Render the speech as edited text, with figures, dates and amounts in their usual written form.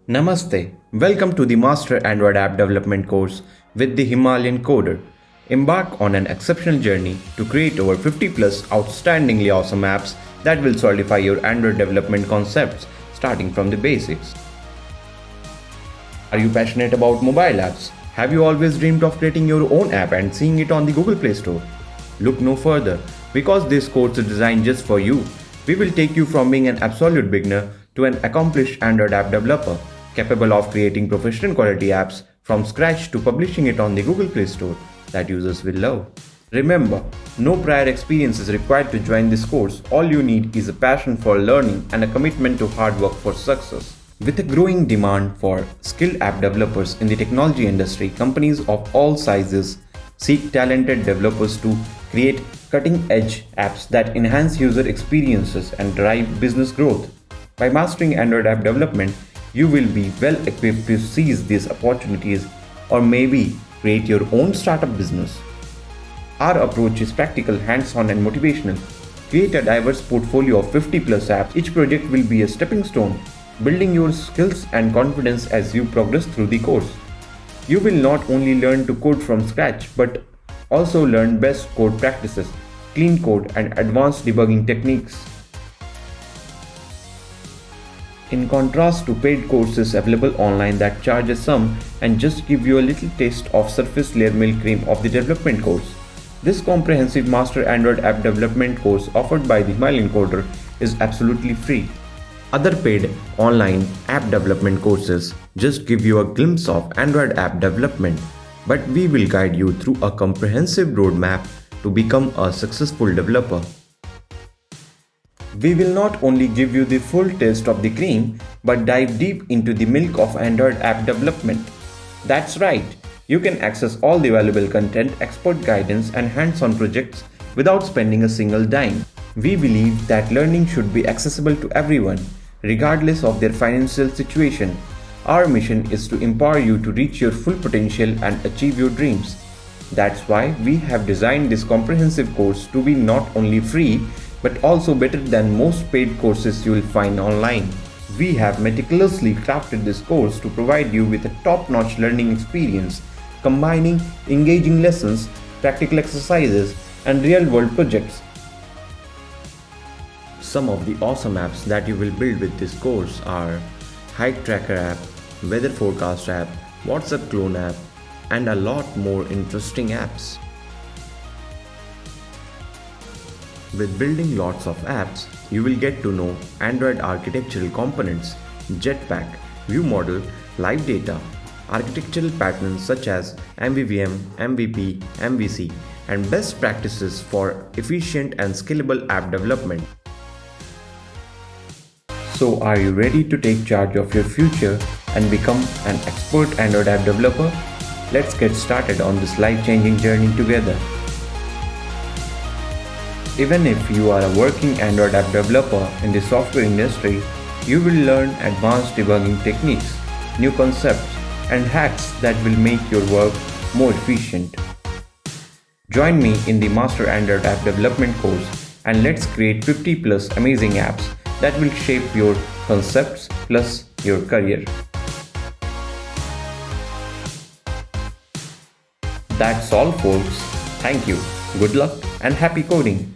Namaste. Welcome to the Master Android App Development course with the Himalayan Coder. Embark on an exceptional journey to create over 50 plus outstandingly awesome apps that will solidify your Android development concepts starting from the basics. Are you passionate about mobile apps? Have you always dreamed of creating your own app and seeing it on the Google Play Store? Look no further because this course is designed just for you. We will take you from being an absolute beginner to an accomplished Android app developer, capable of creating professional quality apps from scratch to publishing it on the Google Play Store that users will love. Remember, no prior experience is required to join this course. All you need is a passion for learning and a commitment to hard work for success. With a growing demand for skilled app developers in the technology industry, companies of all sizes seek talented developers to create cutting-edge apps that enhance user experiences and drive business growth. By mastering Android app development, you will be well equipped to seize these opportunities or maybe create your own startup business. Our approach is practical, hands-on and motivational. Create a diverse portfolio of 50 plus apps. Each project will be a stepping stone, building your skills and confidence as you progress through the course. You will not only learn to code from scratch but also learn best code practices, clean code and advanced debugging techniques. In contrast to paid courses available online that charge a sum and just give you a little taste of surface layer milk cream of the development course, this comprehensive Master Android App Development course offered by the Himalayan Coder is absolutely free. Other paid online app development courses just give you a glimpse of Android app development, but we will guide you through a comprehensive roadmap to become a successful developer. We will not only give you the full taste of the cream, but dive deep into the milk of Android app development. That's right, you can access all the valuable content, expert guidance and hands-on projects without spending a single dime. We believe that learning should be accessible to everyone, regardless of their financial situation. Our mission is to empower you to reach your full potential and achieve your dreams. That's why we have designed this comprehensive course to be not only free, but also better than most paid courses you will find online. We have meticulously crafted this course to provide you with a top-notch learning experience, combining engaging lessons, practical exercises, and real-world projects. Some of the awesome apps that you will build with this course are Hike Tracker app, Weather Forecast app, WhatsApp Clone app, and a lot more interesting apps. With building lots of apps, you will get to know Android architectural components, Jetpack, View Model, Live Data, architectural patterns such as MVVM, MVP, MVC, and best practices for efficient and scalable app development. So are you ready to take charge of your future and become an expert Android app developer? Let's get started on this life-changing journey together. Even if you are a working Android app developer in the software industry, you will learn advanced debugging techniques, new concepts, and hacks that will make your work more efficient. Join me in the Master Android App Development course and let's create 50 plus amazing apps that will shape your concepts plus your career. That's all folks. Thank you, good luck and happy coding.